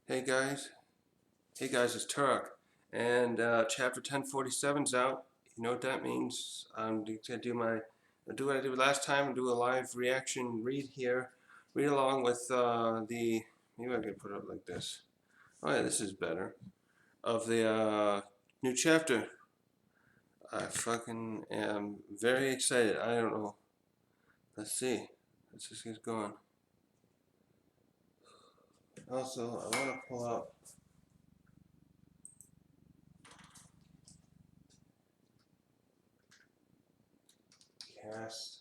Hey guys, it's Turk, and chapter 1047's out. You know what that means? I'm gonna do what I did last time and do a live reaction read here, read along with maybe I can put it like this. Oh yeah, this is better. Of the new chapter. I fucking am very excited. I don't know. Let's see. Let's just get going. Also, I want to pull up. Cast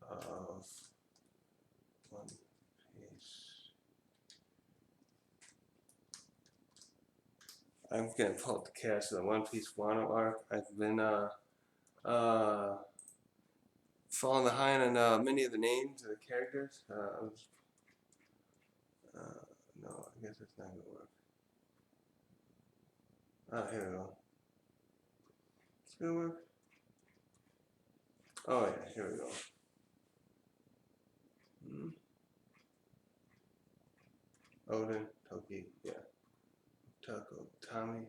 of One Piece. I'm gonna pull up the cast of the One Piece Wano arc. I've been uh falling behind on many of the names of the characters. No, I guess it's not gonna work. Oh, here we go. It's gonna work. Oh yeah, here we go. Hmm? Odin, Toki, yeah, Toko, Tommy,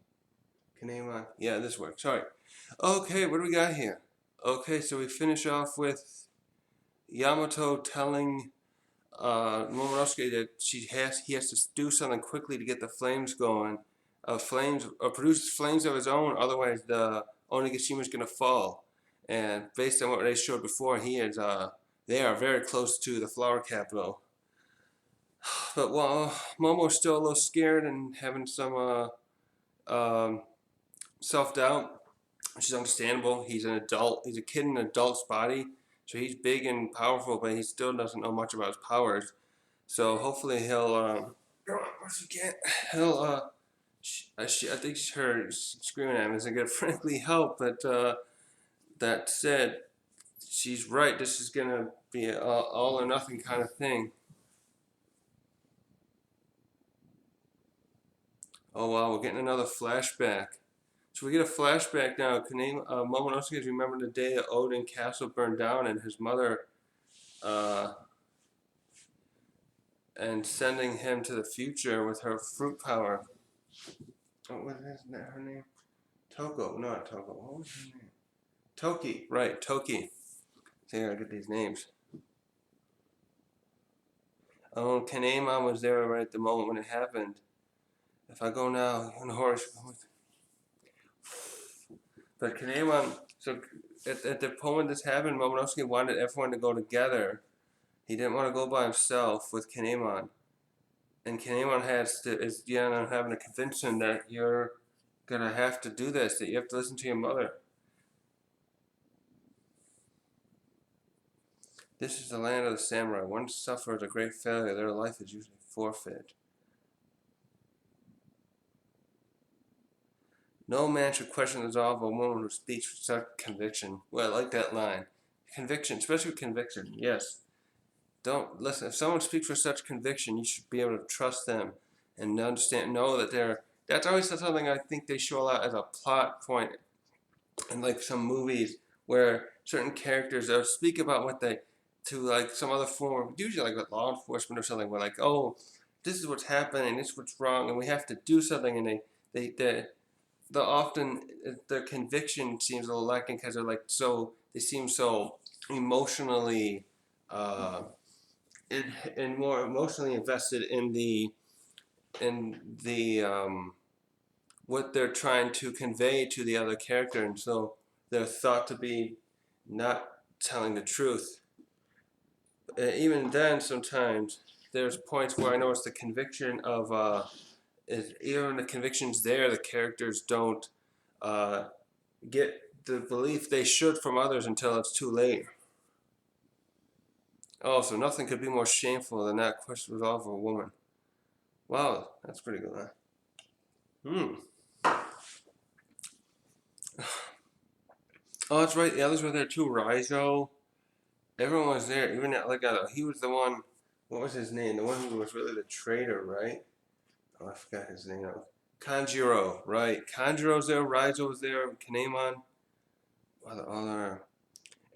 Kanema. Yeah, this works. All right. Okay, what do we got here? Okay, so we finish off with Yamato telling Momonosuke that he has to do something quickly to get the flames going, flames or produce flames of his own. Otherwise, the Onigashima is gonna fall. And based on what they showed before, they are very close to the flower capital. But while Momo's still a little scared and having some self doubt, which is understandable. He's an adult. He's a kid in an adult's body, so he's big and powerful, but he still doesn't know much about his powers. So hopefully he'll I think her screaming at him isn't gonna frankly help. But that said, she's right. This is gonna be an all or nothing kind of thing. Oh wow, we're getting another flashback. So we get a flashback now. Momonosuke remember the day that Odin Castle burned down and his mother uh, and sending him to the future with her fruit power. What was her name? Toko, not Toko. What was her name? Toki, right, Toki. See, I get these names. Oh, Kanema was there right at the moment when it happened. If I go now on the horse. But Kanema, so at the moment this happened, Momonosuke wanted everyone to go together. He didn't want to go by himself with Kinemon. And Kinemon is having to convince him that you're gonna have to do this, that you have to listen to your mother. This is the land of the samurai. One suffers a great failure, their life is usually forfeit. No man should question the resolve of a woman who speaks with such conviction. Well, I like that line. Conviction, especially conviction, yes. Don't listen. If someone speaks with such conviction, you should be able to trust them and know that they're. That's always something I think they show a lot as a plot point in like some movies where certain characters speak about what they to like some other form, usually like with law enforcement or something. Where like, oh, this is what's happening, this is what's wrong, and we have to do something, and the often their conviction seems a little lacking because they seem so emotionally uh, and more emotionally invested in the what they're trying to convey to the other character, and so they're thought to be not telling the truth. Even then, sometimes there's points where I notice the conviction of even the convictions there, the characters don't uh, get the belief they should from others until it's too late. Oh, so nothing could be more shameful than that question resolve of a woman. Wow, that's pretty good, huh? Hmm. Oh, that's right. The others were there too. Raizo. Everyone was there. Even like he was the one. What was his name? The one who was really the traitor, right? Oh, I forgot his name. Kanjiro, right? Kanjiro's there. Raizo was there. Kinemon. All there.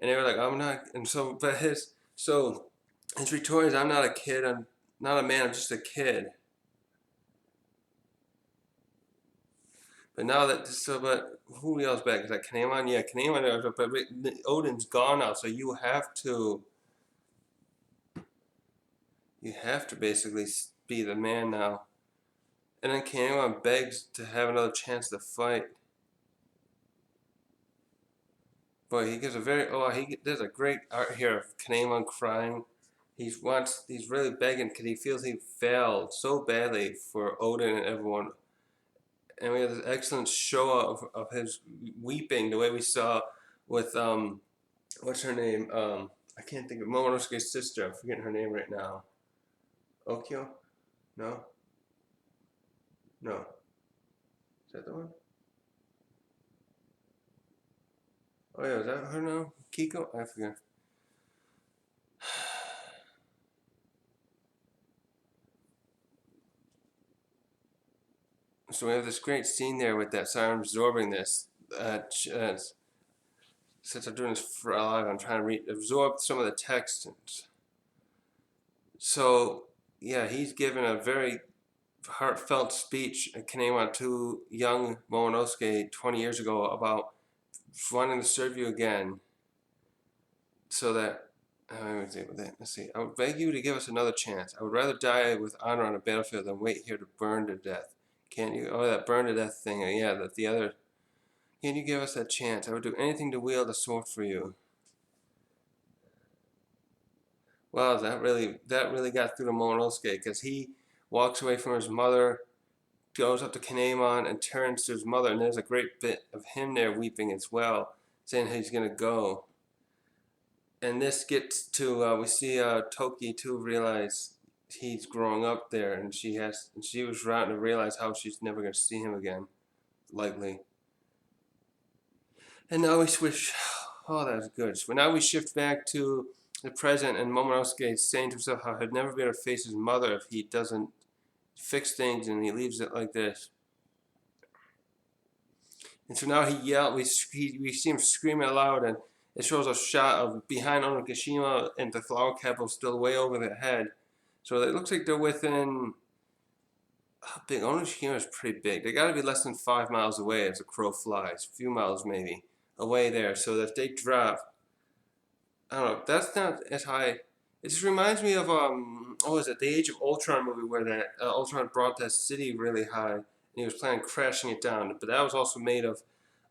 And they were like, "I'm not." And so, but his retort is, "I'm not a kid. I'm not a man. I'm just a kid." But now that so, but who else back? Is that Kanemon? Yeah, Kanemon. But Odin's gone now, so you have to basically be the man now. And then Kanemon begs to have another chance to fight. Boy, he gives a very there's a great art here of Kanemon crying. He's really begging because he feels he failed so badly for Odin and everyone. And we have this excellent show of his weeping, the way we saw with what's her name? I can't think of Momonosuke's sister. I'm forgetting her name right now. Okyo? No, no. Is that the one? Oh yeah, is that her now? Kiko? I forget. So we have this great scene there with that siren absorbing this. Since I'm doing this for live, I'm trying to absorb some of the text. So yeah, he's given a very heartfelt speech at Kanewa to young Momonosuke 20 years ago about wanting to serve you again. So that let's see. I would beg you to give us another chance. I would rather die with honor on a battlefield than wait here to burn to death. Can't you? Oh, that burn to death thing. Yeah, that the other. Can you give us that chance? I would do anything to wield a sword for you. Wow, that really got through to Momonosuke because he walks away from his mother, goes up to Kinemon and turns to his mother, and there's a great bit of him there weeping as well, saying he's gonna go. And this gets to we see Toki too realize he's growing up there, and she was starting to realize how she's never gonna see him again, likely. And now we switch. Oh, that's good. So now we shift back to the present, and Momonosuke is saying to himself how he'd never be able to face his mother if he doesn't fix things, and he leaves it like this. And so now he yelled. We see him screaming aloud, and it shows a shot of behind Onigashima and the flower capital still way over their head. So it looks like they're within. How big? Onigashima is pretty big. They got to be less than 5 miles away as a crow flies. A few miles maybe away there. So that if they drop, I don't know. That's not as high. It just reminds me of is it the Age of Ultron movie where that Ultron brought that city really high and he was planning on crashing it down. But that was also made of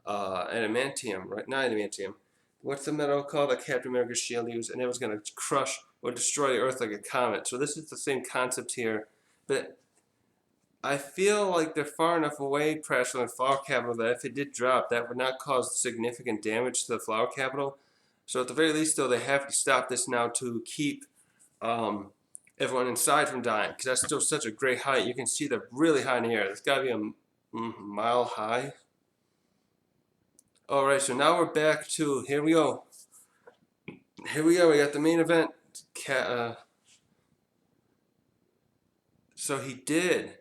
adamantium, right? Not adamantium. What's the metal called that Captain America's shield used? And it was going to crush or destroy the Earth like a comet. So this is the same concept here, but I feel like they're far enough away, Crashland and Flower Capital, that if it did drop, that would not cause significant damage to the Flower Capital. So at the very least, though, they have to stop this now to keep everyone inside from dying, because that's still such a great height. You can see they're really high in the air. It's got to be a mile high. All right, so now we're back to, here we go. Here we go, we got the main event. So he did.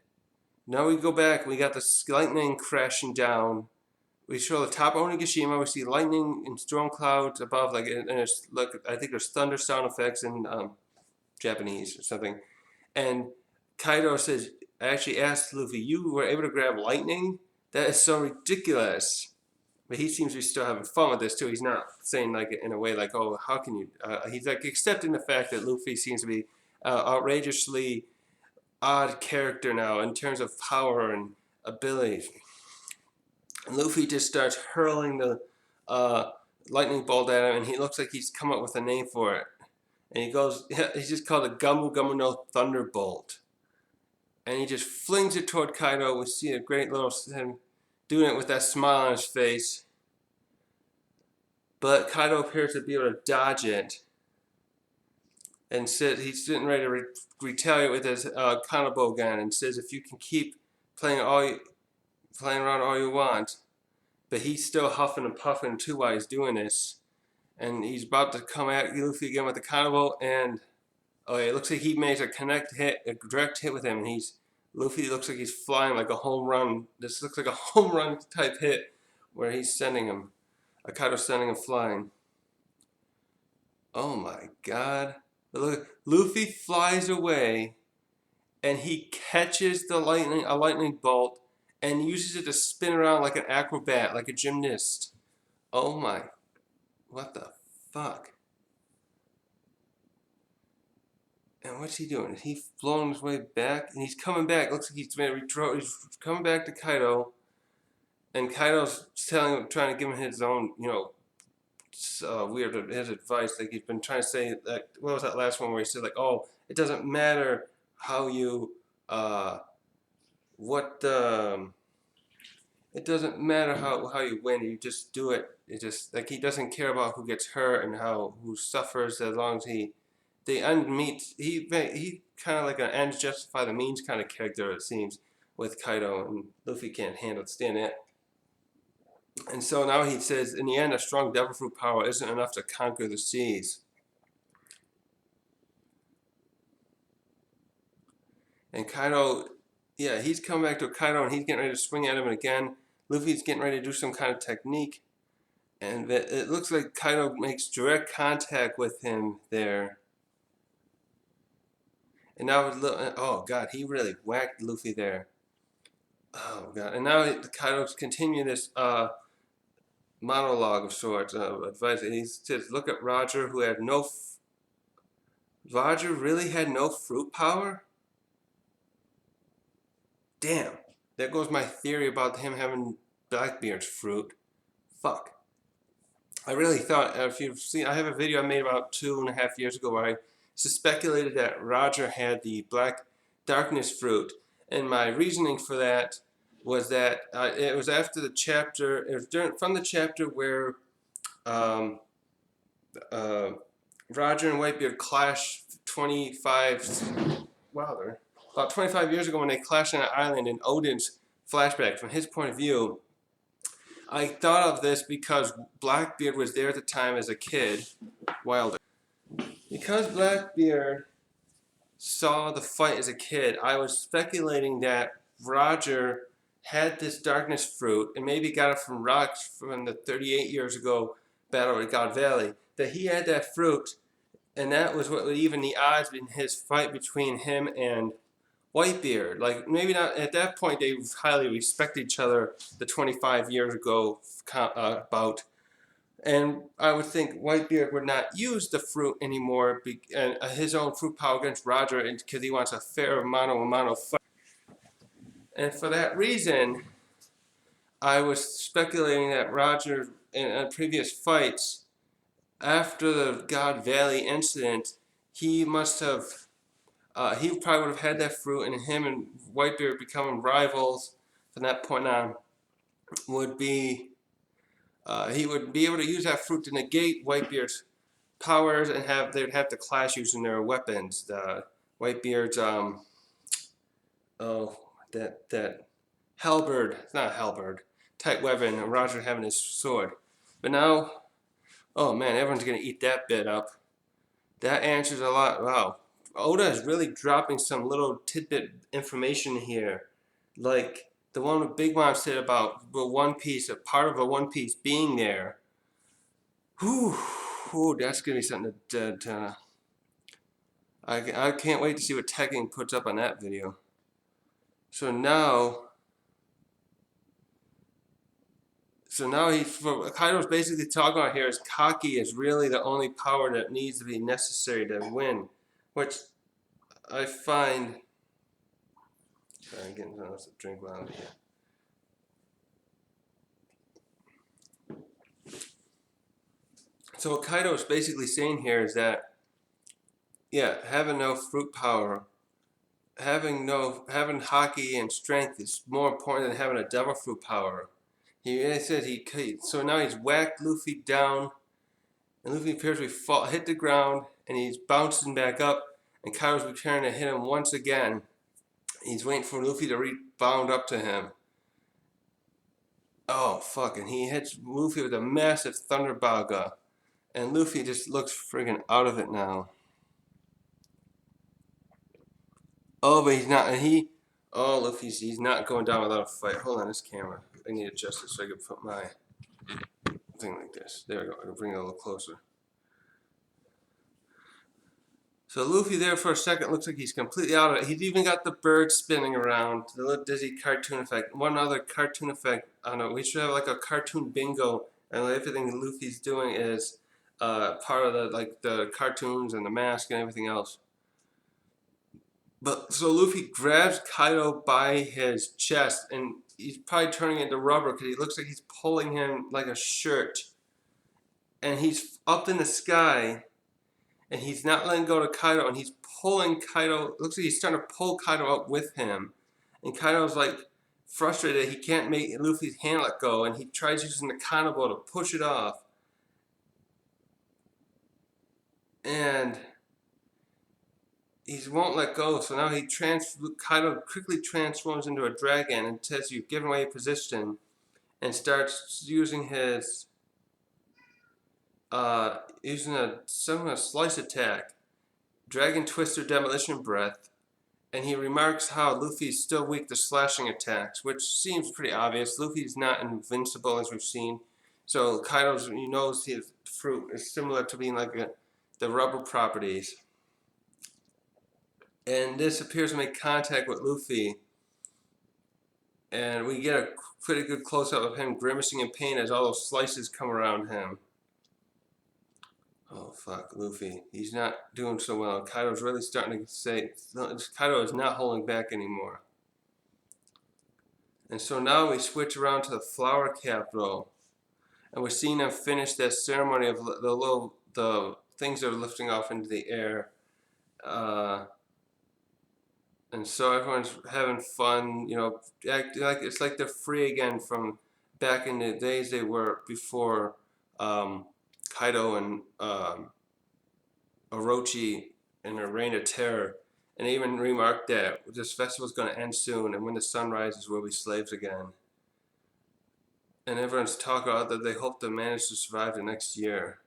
Now we go back, we got the lightning crashing down. We show the top of Onigashima, we see lightning and storm clouds above, and it's I think there's thunder sound effects in Japanese or something. And Kaido says, I actually asked Luffy, you were able to grab lightning? That is so ridiculous. But he seems to be still having fun with this too. He's not saying like in a way like, oh, how can you? He's like accepting the fact that Luffy seems to be outrageously odd character now in terms of power and ability. And Luffy just starts hurling the lightning bolt at him, and he looks like he's come up with a name for it. And he's just called a Gumu Gumu no Thunderbolt. And he just flings it toward Kaido. We see a great little him doing it with that smile on his face. But Kaido appears to be able to dodge it. And he's getting ready to retaliate with his Kanabo gun, and says, if you can keep playing around all you want. But he's still huffing and puffing too while he's doing this. And he's about to come at Luffy again with the Kanabo, and it looks like he makes a direct hit with him, and Luffy looks like he's flying like a home run. This looks like a home run type hit where he's sending him. Kaido's sending him flying. Oh my god. Look, Luffy flies away and he catches a lightning bolt and uses it to spin around like an acrobat, like a gymnast. Oh my, what the fuck? And what's he doing? Is he flown his way back? And he's coming back. Looks like he's coming back to Kaido. And Kaido's trying to give him his own, weird his advice. Like he's been trying to say, like, what was that last one where he said, like, oh, it doesn't matter how you, what, it doesn't matter how you win. You just do it. It just like he doesn't care about who gets hurt and who suffers as long as the end meets. He kind of like an ends justify the means kind of character, it seems, with Kaido, and Luffy can't stand it. And so now he says, in the end, a strong devil fruit power isn't enough to conquer the seas. And Kaido, yeah, he's coming back to Kaido and he's getting ready to swing at him again. Luffy's getting ready to do some kind of technique. And it looks like Kaido makes direct contact with him there. And now, oh god, he really whacked Luffy there. Oh god, and now Kaido's continuing this monologue of sorts of advice. And he says, look at Roger, who had no... Roger really had no fruit power? Damn, there goes my theory about him having Blackbeard's fruit. Fuck. I really thought, if you've seen, I have a video I made about 2.5 years ago where I speculated that Roger had the Black Darkness fruit. And my reasoning for that was that it was after the chapter, it was from the chapter where um, Roger and Whitebeard clashed about 25 years ago when they clashed on an island in Odin's flashback from his point of view. I thought of this because Blackbeard was there at the time as a kid, Wilder. Because Blackbeard saw the fight as a kid, I was speculating that Roger had this darkness fruit and maybe got it from rocks from the 38 years ago battle at God Valley. That he had that fruit, and that was what would even the odds in his fight between him and Whitebeard. Like, maybe not at that point, they highly respected each other the 25 years ago bout. And I would think Whitebeard would not use the fruit anymore, and his own fruit power against Roger, because he wants a fair mano-a-mano fight. And for that reason, I was speculating that Roger, in previous fights, after the God Valley incident, he must have, he probably would have had that fruit, and him and Whitebeard becoming rivals from that point on would be, he would be able to use that fruit to negate Whitebeard's powers, and they would have to clash using their weapons. The Whitebeard's that halberd, it's not a halberd, type weapon, and Roger having his sword. But now, oh man, everyone's gonna eat that bit up. That answers a lot. Wow, Oda is really dropping some little tidbit information here, like the one with Big Mom said about the One Piece, a part of a One Piece being there. Whew, that's gonna be something that I can't wait to see what Tekken puts up on that video. So now Kaido's basically talking about here is Kaki is really the only power that needs to be necessary to win, which I find. Sorry, I'm getting something else to drink while I'm here. So what Kaido is basically saying here is that, yeah, having no fruit power, having Haki and strength is more important than having a devil fruit power. He says so now he's whacked Luffy down, and Luffy appears to hit the ground, and he's bouncing back up, and Kaido's preparing to hit him once again. He's waiting for Luffy to rebound up to him. Oh fuck, and he hits Luffy with a massive Thunder Baga, and Luffy just looks friggin' out of it now. Oh, but he's not, he's not going down without a fight. Hold on, this camera. I need to adjust it so I can put my thing like this. There we go. I can bring it a little closer. So Luffy there for a second looks like he's completely out of it. He's even got the bird spinning around, the little dizzy cartoon effect. One other cartoon effect, I don't know, we should have like a cartoon bingo, and everything Luffy's doing is part of the cartoons and the mask and everything else. But so Luffy grabs Kaido by his chest, and he's probably turning into rubber because he looks like he's pulling him like a shirt, and he's up in the sky. And he's not letting go to Kaido, and he's pulling Kaido. It looks like he's trying to pull Kaido up with him, and Kaido's like frustrated. He can't make Luffy's hand let go, and he tries using the Kanabo to push it off. And he won't let go. So now Kaido quickly transforms into a dragon and says, "You've given away your position," and starts using his using a slice attack, Dragon Twister Demolition Breath. And he remarks how Luffy's still weak to slashing attacks, which seems pretty obvious. Luffy's not invincible, as we've seen. So Kaido's, he knows his fruit is similar to being like the rubber properties. And this appears to make contact with Luffy. And we get a pretty good close-up of him grimacing in pain as all those slices come around him. Oh, fuck, Luffy. He's not doing so well. Kaido's really starting to say, Kaido is not holding back anymore. And so now we switch around to the flower capital. And we're seeing them finish that ceremony of the things that are lifting off into the air. And so everyone's having fun, act like it's like they're free again from back in the days they were before Kaido and Orochi and their reign of terror. And they even remarked that this festival's going to end soon, and when the sun rises, we'll be slaves again. And everyone's talking about that they hope to manage to survive the next year.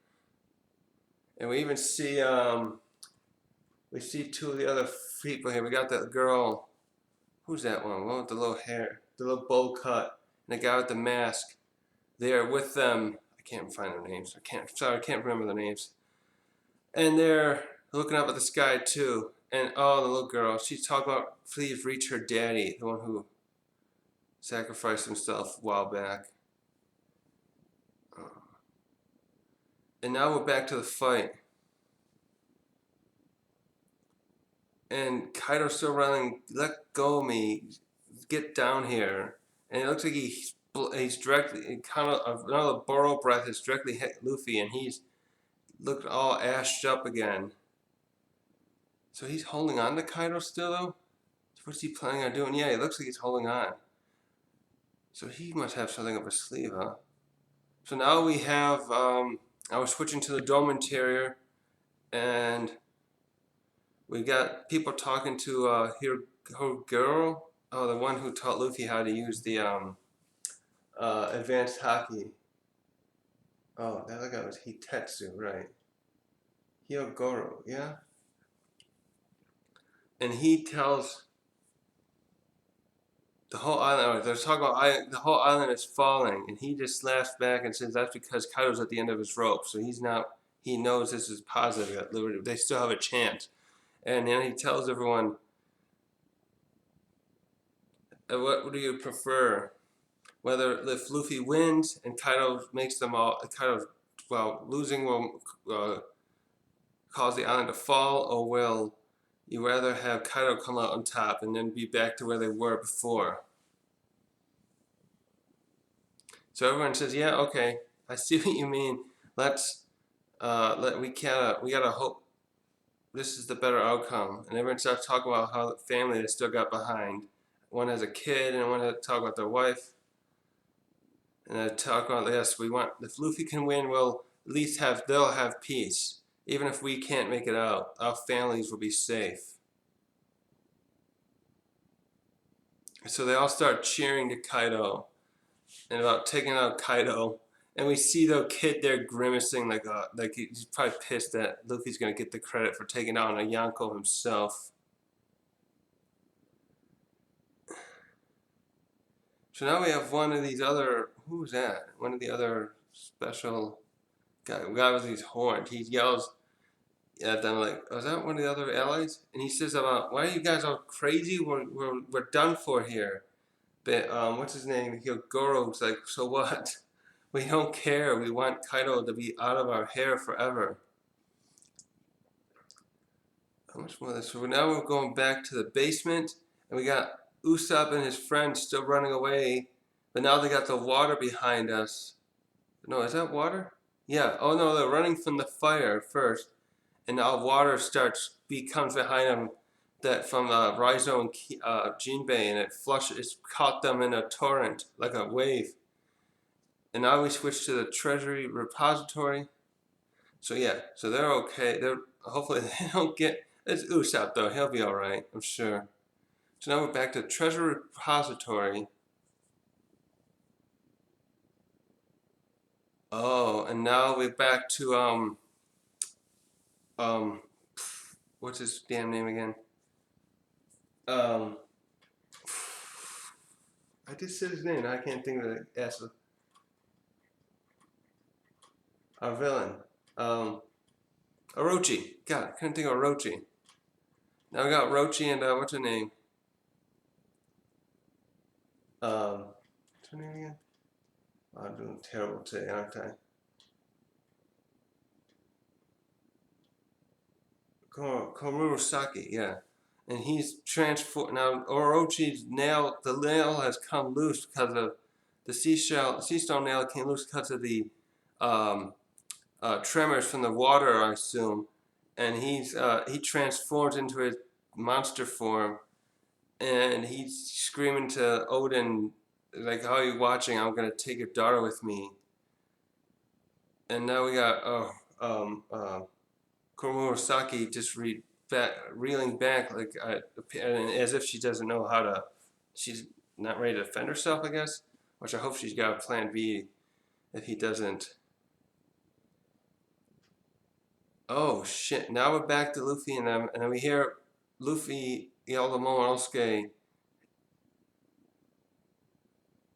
And we even see two of the other people here. We got that girl. Who's that one? One with the little hair, the little bowl cut, and the guy with the mask. They are with them. I can't find their names. I can't remember the names. And they're looking up at the sky too. And oh, the little girl. She's talking about please reach her daddy, the one who sacrificed himself a while back. And now we're back to the fight. And Kaido's still running, let go of me, get down here. And it looks like he's directly, kind of, another Boro breath has directly hit Luffy, and he's looked all ashed up again. So he's holding on to Kaido still, though? What's he planning on doing? Yeah, it looks like he's holding on. So he must have something up his sleeve, huh? So now we have, I was switching to the Dome Interior, and we got people talking to her girl, the one who taught Luffy how to use the advanced hockey. Oh, that other guy was Hitetsu, right? Hyogoro, yeah? And he tells the whole island, they're talking about the whole island is falling, and he just laughs back and says that's because Kaido's at the end of his rope, so he knows this is positive, that they still have a chance. And then he tells everyone, what do you prefer? Whether if Luffy wins and Kaido makes them all, losing will cause the island to fall, or will you rather have Kaido come out on top and then be back to where they were before? So everyone says, yeah, okay, I see what you mean. We gotta hope this is the better outcome. And everyone starts talking about how the family they still got behind. One has a kid, and one has to talk about their wife. And they talk about, yes, if Luffy can win, we'll at least they'll have peace. Even if we can't make it out, our families will be safe. So they all start cheering to Kaido and about taking out Kaido. And we see the kid there grimacing like he's probably pissed that Luffy's gonna get the credit for taking out a Yonko himself. So now we have one of these other, who's that? One of the other special guy with these horns. He yells, Yeah, then I'm like, was that one of the other allies? And he says about, why are you guys all crazy? We're done for here. But what's his name? Goro's like, so what? We don't care. We want Kaido to be out of our hair forever. How much more of this? So now we're going back to the basement, and we got Usopp and his friends still running away, but now they got the water behind us. No, is that water? Yeah. Oh no, they're running from the fire first, and now water comes behind them. That from Raizo and Jinbei, and it's caught them in a torrent like a wave. And now we switch to the treasury repository. So yeah, so they're okay. They're hopefully they don't get. It's Usopp though. He'll be all right, I'm sure. So now we're back to treasury repository. Oh, and now we're back to um what's his damn name again? Um I just said his name. I can't think of it. As our villain. Um Orochi. God, I couldn't think of Orochi. Now we got Orochi and what's her name? What's her name again? Oh, I'm doing terrible today, aren't I? Komurosaki, yeah. And he's transformed. Now, Orochi's nail, the nail has come loose because of the seastone nail came loose because of the um, tremors from the water, I assume. And he transforms into his monster form, and he's screaming to Odin, like, "How are you watching? I'm gonna take your daughter with me." And now we got Komurosaki just reeling back like as if she doesn't know how to. She's not ready to defend herself, I guess. Which I hope she's got a plan B if he doesn't. Oh shit! Now we're back to Luffy and them, and then we hear Luffy yell to Momonosuke,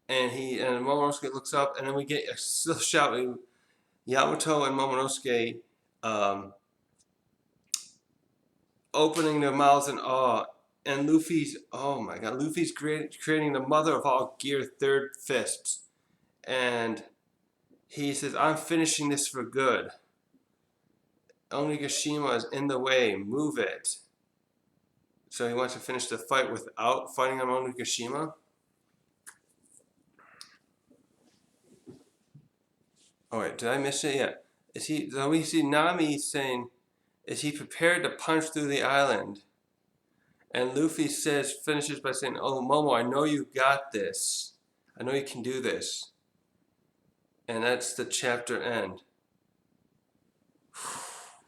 and Momonosuke looks up, and then we get a still shot with Yamato and Momonosuke um, opening their mouths in awe. And Luffy's, oh my god, Luffy's creating the mother of all gear third fists. And he says, I'm finishing this for good. Onigashima is in the way, move it. So he wants to finish the fight without fighting on Onigashima? Oh wait, did I miss it? Yeah. So we see Nami saying, is he prepared to punch through the island? And Luffy finishes by saying, oh Momo, I know you got this. I know you can do this. And that's the chapter end.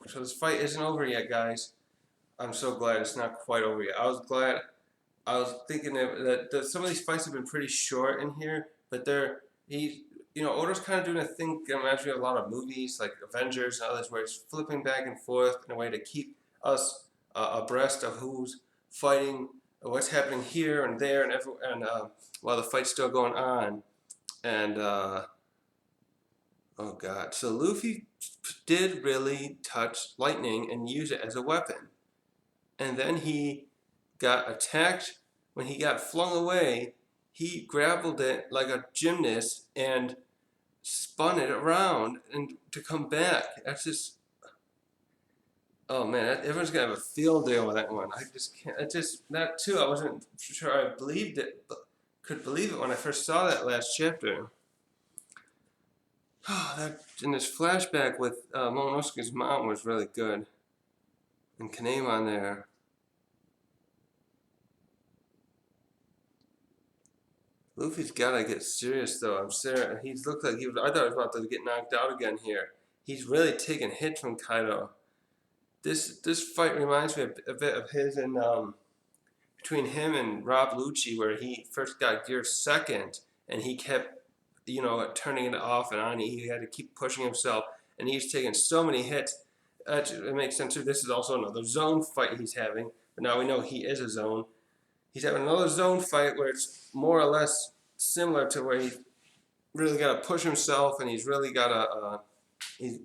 So this fight isn't over yet, guys. I'm so glad it's not quite over yet. I was thinking that some of these fights have been pretty short in here, but Oda's kind of doing a thing that reminds me of a lot of movies like Avengers and others, where it's flipping back and forth in a way to keep us abreast of who's fighting, what's happening here and there, and while the fight's still going on. And oh god, so Luffy did really touch lightning and use it as a weapon, and then he got attacked. When he got flung away, he grappled it like a gymnast and spun it around and to come back. That's just, oh man, everyone's gonna have a field day with that one. I just can't. That too. I wasn't sure I believed it, but could believe it when I first saw that last chapter. That in this flashback with Momonosuke's mom was really good, and Kaname on there. Luffy's gotta get serious though. I'm serious. He's looked like I thought he was about to get knocked out again here. He's really taking hit from Kaido. This fight reminds me a bit of his and between him and Rob Lucci, where he first got gear second, and he kept turning it off and on. He had to keep pushing himself, and he's taking so many hits. It makes sense too. This is also another zone fight he's having, but now we know he is a zone. He's having another zone fight where it's more or less similar to where he really got to push himself, and he's really got to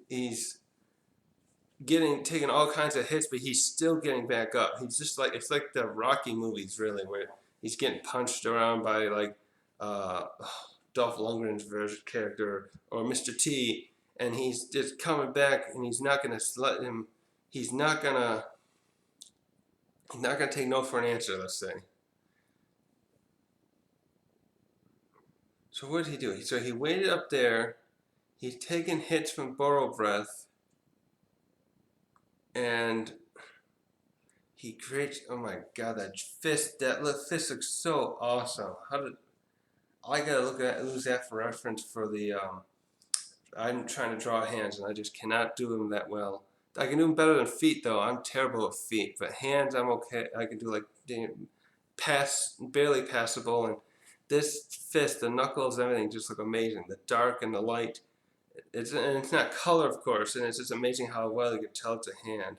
he's taking all kinds of hits, but he's still getting back up. He's just like, it's like the Rocky movies, really, where he's getting punched around by like uh, Dolph Lundgren's version character or Mr. T, and he's just coming back, and he's not gonna let him. He's not gonna. He's not gonna take no for an answer. Let's say. So what did he do? So he waited up there. He's taking hits from Burrow Breath, and he creates. Oh my God, that fist! That fist looks so awesome. How did I gotta use that for reference for the. I'm trying to draw hands, and I just cannot do them that well. I can do them better than feet, though. I'm terrible at feet, but hands, I'm okay. I can do like barely passable, and this fist, the knuckles, everything just look amazing. The dark and the light. And it's not color, of course, and it's just amazing how well you can tell it's a hand.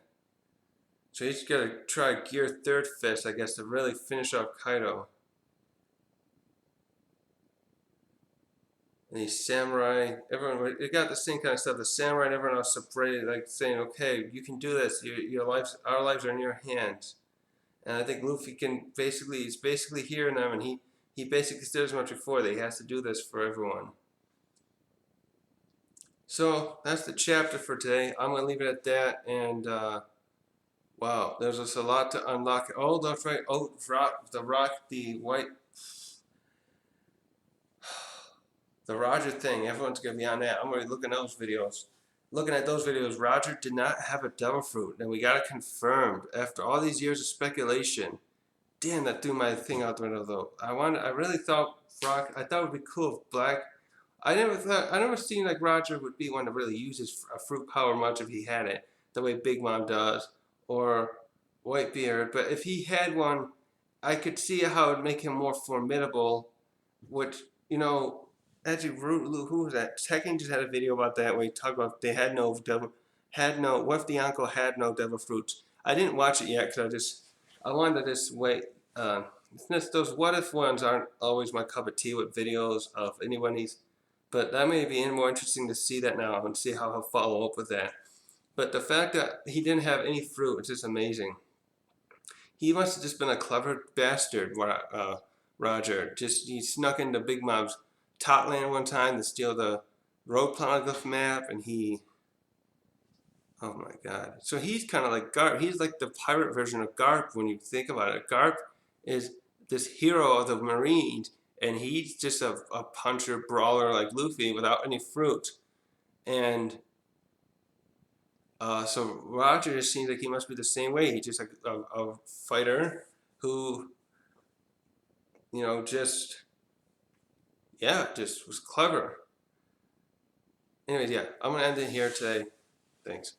So he's got to try gear third fist, I guess, to really finish off Kaido. And he's samurai. Everyone, it got the same kind of stuff. The samurai and everyone else separated, like saying, "Okay, you can do this. Our lives are in your hands." And I think Luffy he's basically hearing them, and he basically said as much before that he has to do this for everyone. So that's the chapter for today. I'm gonna leave it at that. And wow, there's just a lot to unlock. Oh, that's right. Oh, the white. The Roger thing, everyone's gonna be on that. I'm already looking at those videos. Looking at those videos, Roger did not have a devil fruit, and we got it confirmed after all these years of speculation. Damn, that threw my thing out the window though. I really thought I thought it would be cool if Black. I never seen like Roger would be one to really use his fruit power much if he had it, the way Big Mom does, or Whitebeard. But if he had one, I could see how it would make him more formidable. Which, you know, actually, who was that? Tekken just had a video about that where he talked about they what if the uncle had no devil fruits? I didn't watch it yet because I wanted to just wait. Those what if ones aren't always my cup of tea with videos of anybody's, but that may be more interesting to see that now and see how he'll follow up with that. But the fact that he didn't have any fruit is just amazing. He must have just been a clever bastard, Roger. Just he snuck into Big Mom's top land one time to steal the road poneglyph map, and oh my God. So he's kind of like Garp. He's like the pirate version of Garp when you think about it. Garp is this hero of the Marines, and he's just a puncher, brawler like Luffy without any fruit. And so Roger just seems like he must be the same way. He's just like a fighter who, just was clever. Anyways, yeah, I'm gonna end it here today. Thanks.